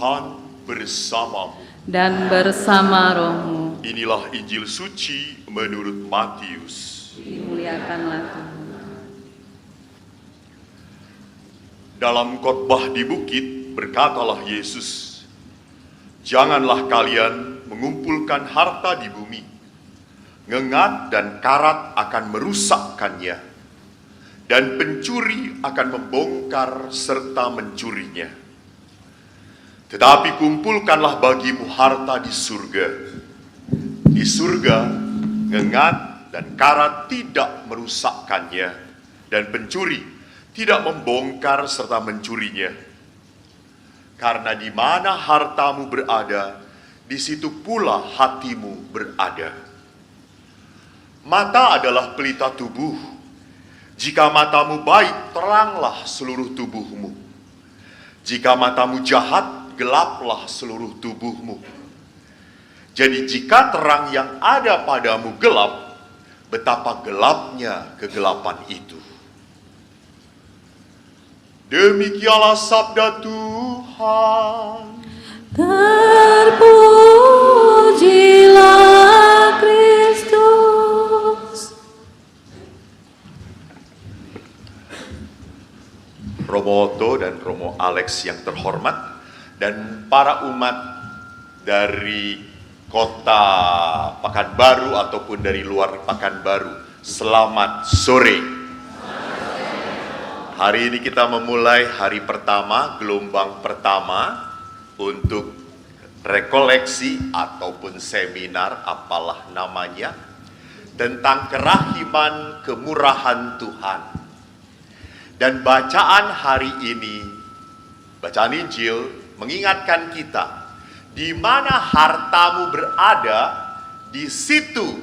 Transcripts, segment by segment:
Tuhan bersamamu. Dan bersama rohmu. Inilah Injil suci menurut Matius. Dimuliakanlah Tuhan. Dalam khotbah di bukit berkatalah Yesus, "Janganlah kalian mengumpulkan harta di bumi. Ngengat dan karat akan merusakkannya, dan pencuri akan membongkar serta mencurinya. Tetapi kumpulkanlah bagimu harta di surga. Di surga, ngengat dan karat tidak merusakkannya, dan pencuri tidak membongkar serta mencurinya. Karena di mana hartamu berada, di situ pula hatimu berada. Mata adalah pelita tubuh. Jika matamu baik, teranglah seluruh tubuhmu. Jika matamu jahat, gelaplah seluruh tubuhmu. Jadi jika terang yang ada padamu gelap, betapa gelapnya kegelapan itu." Demikianlah sabda Tuhan. Terpujilah Kristus. Romo Otto dan Romo Alex yang terhormat, dan para umat dari kota Pekanbaru ataupun dari luar Pekanbaru, selamat sore. Hari ini kita memulai hari pertama, gelombang pertama untuk rekoleksi ataupun seminar, apalah namanya, tentang kerahiman kemurahan Tuhan. Dan bacaan hari ini, bacaan Injil, mengingatkan kita, di mana hartamu berada, di situ.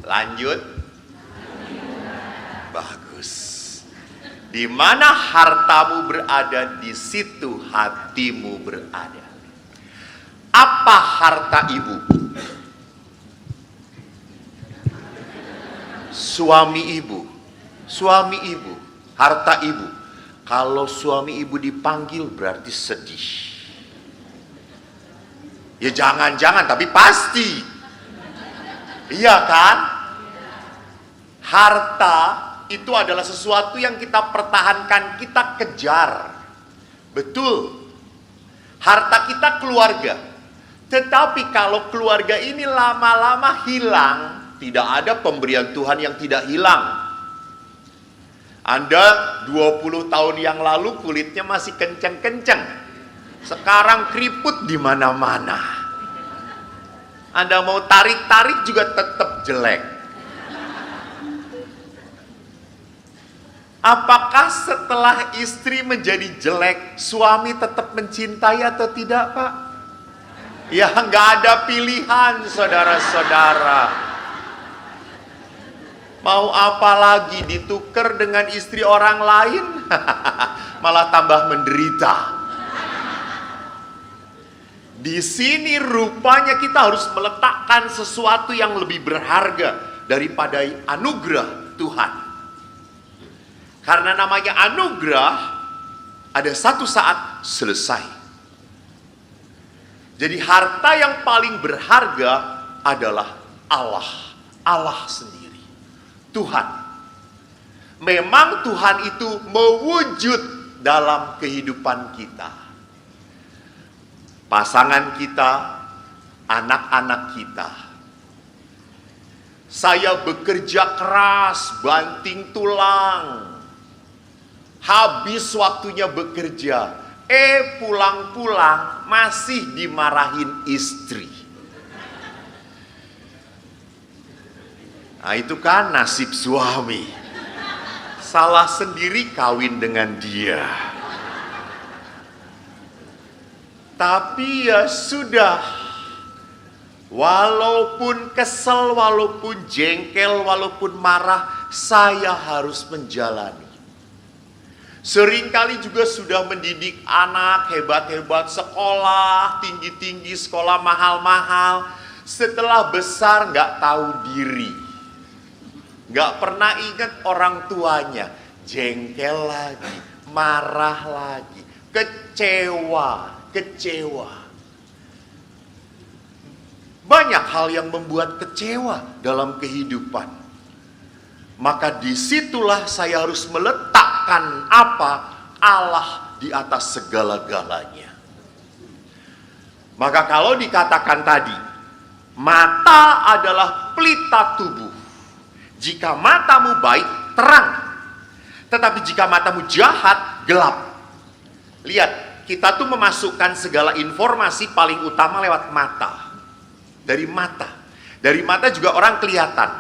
Lanjut. Bagus. Di mana hartamu berada, di situ hatimu berada. Apa harta ibu? Suami ibu. Suami ibu, harta ibu. Kalau suami ibu dipanggil berarti sedih. Ya jangan-jangan, tapi pasti. Iya kan? Harta itu adalah sesuatu yang kita pertahankan, kita kejar. Betul. Harta kita keluarga. Tetapi kalau keluarga ini lama-lama hilang, tidak ada pemberian Tuhan yang tidak hilang. Anda 20 tahun yang lalu kulitnya masih kenceng-kenceng. Sekarang keriput di mana-mana. Anda mau tarik-tarik juga tetap jelek. Apakah setelah istri menjadi jelek, suami tetap mencintai atau tidak, Pak? Ya, nggak ada pilihan, saudara-saudara. Mau apa lagi, ditukar dengan istri orang lain? Malah tambah menderita. Di sini rupanya kita harus meletakkan sesuatu yang lebih berharga daripada anugerah Tuhan. Karena namanya anugerah, ada satu saat selesai. Jadi harta yang paling berharga adalah Allah. Allah sendiri. Tuhan. Memang Tuhan itu mewujud dalam kehidupan kita. Pasangan kita, anak-anak kita. Saya bekerja keras, banting tulang. Habis waktunya bekerja, pulang-pulang masih dimarahin istri. Nah itu kan nasib suami. Salah sendiri kawin dengan dia. Tapi ya sudah. Walaupun kesel, walaupun jengkel, walaupun marah, saya harus menjalani. Seringkali juga sudah mendidik anak hebat-hebat, sekolah tinggi-tinggi, sekolah mahal-mahal. Setelah besar nggak tahu diri. Nggak pernah ingat orang tuanya. Jengkel lagi, marah lagi, Kecewa. Banyak hal yang membuat kecewa dalam kehidupan. Maka disitulah saya harus meletakkan apa? Allah di atas segala-galanya. Maka kalau dikatakan tadi, mata adalah pelita tubuh. Jika matamu baik, terang. Tetapi jika matamu jahat, gelap. Lihat, kita tuh memasukkan segala informasi paling utama lewat mata. Dari mata. Dari mata juga orang kelihatan.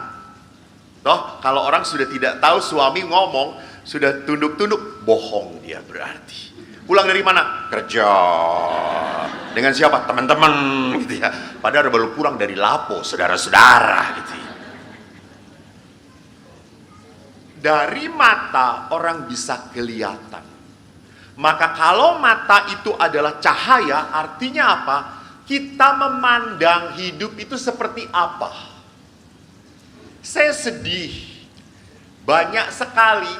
Toh, kalau orang sudah tidak tahu suami ngomong, sudah tunduk-tunduk, bohong dia berarti. Pulang dari mana? Kerja. Dengan siapa? Teman-teman gitu ya. Padahal baru pulang dari Lapo, saudara-saudara gitu ya. Dari mata orang bisa kelihatan. Maka kalau mata itu adalah cahaya, artinya apa? Kita memandang hidup itu seperti apa? Saya sedih. Banyak sekali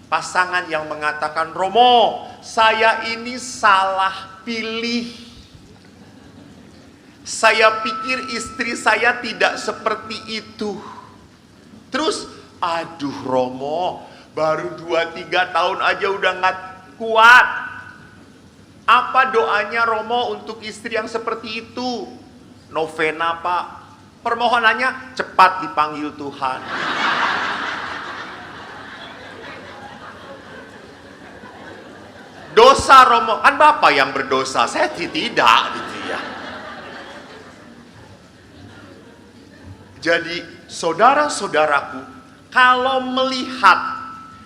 pasangan yang mengatakan, Romo, saya ini salah pilih. Saya pikir istri saya tidak seperti itu. Terus, aduh Romo, baru 2-3 tahun aja udah gak kuat. Apa doanya Romo untuk istri yang seperti itu? Novena Pak. Permohonannya cepat dipanggil Tuhan. Dosa Romo, kan Bapak yang berdosa, saya tidak gitu ya. Jadi saudara-saudaraku, kalau melihat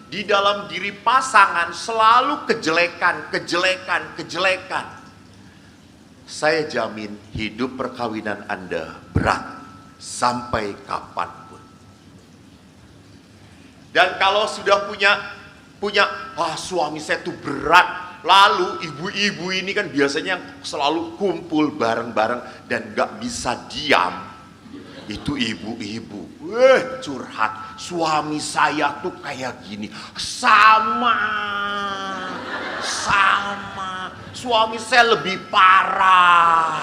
di dalam diri pasangan selalu kejelekan, saya jamin hidup perkawinan Anda berat sampai kapanpun. Dan kalau sudah punya suami saya tuh berat, lalu ibu-ibu ini kan biasanya selalu kumpul bareng-bareng dan gak bisa diam. Itu ibu-ibu, curhat, suami saya tuh kayak gini, sama, suami saya lebih parah.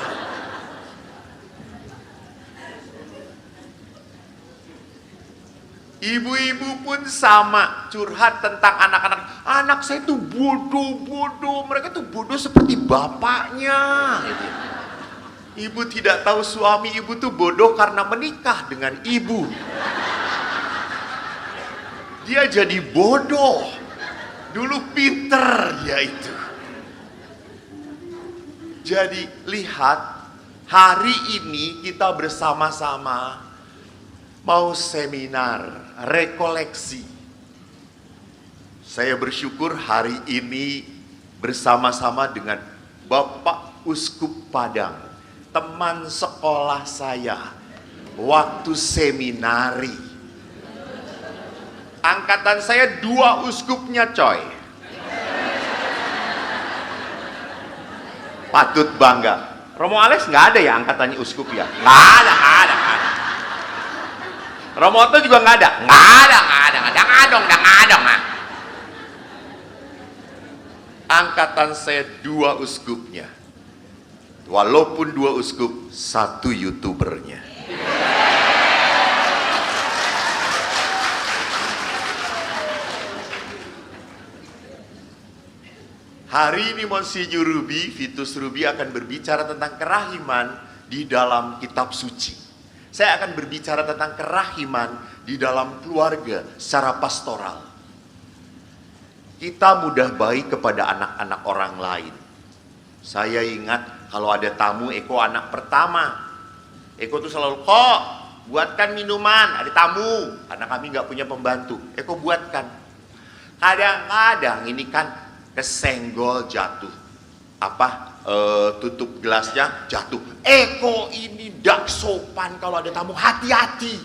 Ibu-ibu pun sama, curhat tentang anak-anak. Anak saya tuh bodoh, mereka tuh bodoh seperti bapaknya. Ibu tidak tahu suami ibu tuh bodoh karena menikah dengan ibu. Dia jadi bodoh. Dulu pinter dia itu. Jadi lihat, hari ini kita bersama-sama mau seminar, rekoleksi. Saya bersyukur hari ini bersama-sama dengan Bapak Uskup Padang, teman sekolah saya waktu seminari. Angkatan saya 2 uskupnya coy. Patut bangga. Romo Alex nggak ada ya angkatannya uskup ya? Nggak ada. Romo Otto juga nggak ada? Nggak ada. Dangadong. Angkatan saya 2 uskupnya. Walaupun 2 uskup, 1 youtubernya. Hari ini Monsinyur Ruby, Vitus Ruby akan berbicara tentang kerahiman di dalam kitab suci. Saya akan berbicara tentang kerahiman di dalam keluarga secara pastoral. Kita mudah baik kepada anak-anak orang lain. Saya ingat kalau ada tamu, Eko anak pertama. Eko tuh selalu, kok buatkan minuman, ada tamu. Karena kami nggak punya pembantu. Eko buatkan. Kadang-kadang ini kan kesenggol jatuh. Tutup gelasnya jatuh. Eko ini dak sopan kalau ada tamu, hati-hati.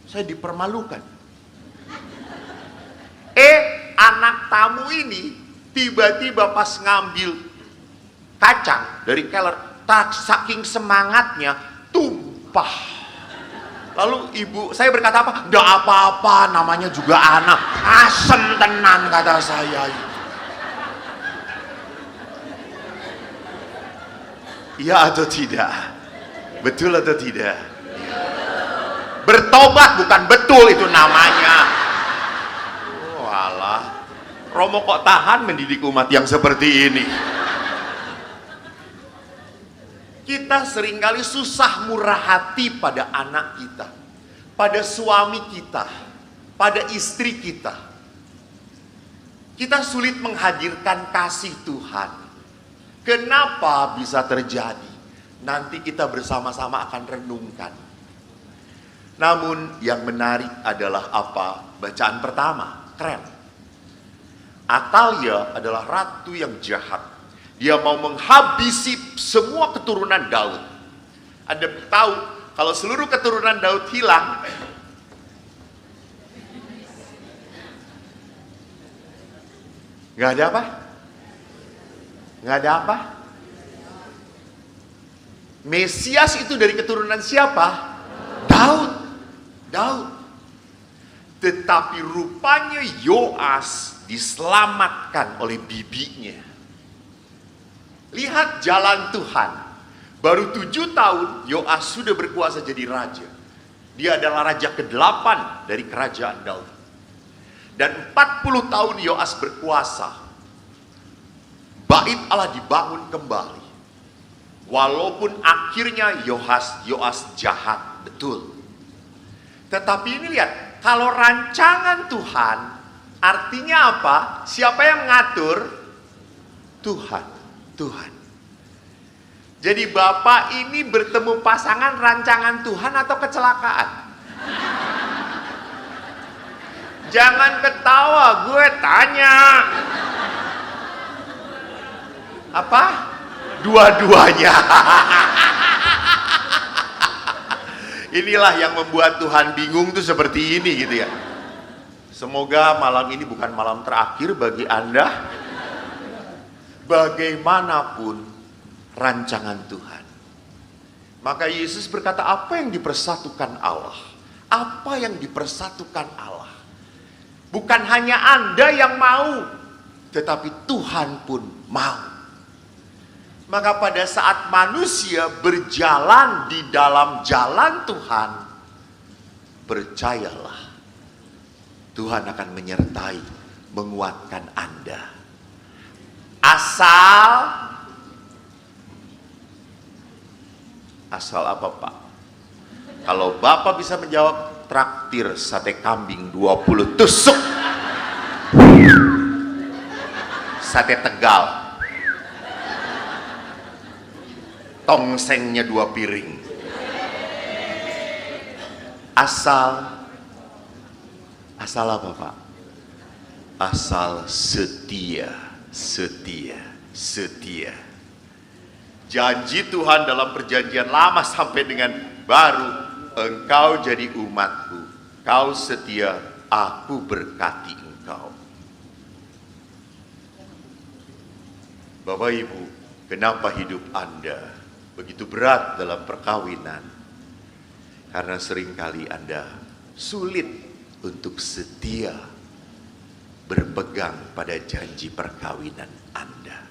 Saya dipermalukan. Anak tamu ini tiba-tiba pas ngambil kacang dari keler, saking semangatnya tumpah. Lalu ibu saya berkata apa? Nggak apa-apa, namanya juga anak. Asem tenan kata saya. Iya atau tidak? Betul atau tidak? Bertobat bukan betul itu namanya. Oh alah, Romo kok tahan mendidik umat yang seperti ini? Kita seringkali susah murah hati pada anak kita, pada suami kita, pada istri kita. Kita sulit menghadirkan kasih Tuhan. Kenapa bisa terjadi? Nanti kita bersama-sama akan renungkan. Namun yang menarik adalah apa? Bacaan pertama, keren. Atalia adalah ratu yang jahat. Dia mau menghabisi semua keturunan Daud. Anda tahu kalau seluruh keturunan Daud hilang, nggak ada apa? Nggak ada apa? Mesias itu dari keturunan siapa? Daud. Tetapi rupanya Yoas diselamatkan oleh bibinya. Lihat jalan Tuhan. Baru 7 tahun Yoas sudah berkuasa jadi raja. Dia adalah raja ke-8 dari kerajaan Daud. Dan 40 tahun Yoas berkuasa. Bait Allah dibangun kembali. Walaupun akhirnya Yoas jahat, betul. Tetapi ini lihat, kalau rancangan Tuhan, artinya apa? Siapa yang mengatur? Tuhan. Jadi Bapak ini bertemu pasangan rancangan Tuhan atau kecelakaan? Jangan ketawa, gue tanya. Apa? Dua-duanya. Inilah yang membuat Tuhan bingung tuh seperti ini gitu ya. Semoga malam ini bukan malam terakhir bagi Anda. Bagaimanapun rancangan Tuhan. Maka Yesus berkata, apa yang dipersatukan Allah? Apa yang dipersatukan Allah? Bukan hanya Anda yang mau, tetapi Tuhan pun mau. Maka pada saat manusia berjalan di dalam jalan Tuhan, percayalah, Tuhan akan menyertai, menguatkan Anda. Asal apa Pak? Kalau Bapak bisa menjawab, traktir sate kambing 20 tusuk. Sate Tegal, tongsengnya 2 piring. Asal apa Pak? Asal setia. Janji Tuhan dalam perjanjian lama sampai dengan baru, engkau jadi umatku, kau setia, aku berkati engkau. Bapak Ibu, kenapa hidup Anda begitu berat dalam perkawinan? Karena seringkali Anda sulit untuk setia berpegang pada janji perkawinan Anda.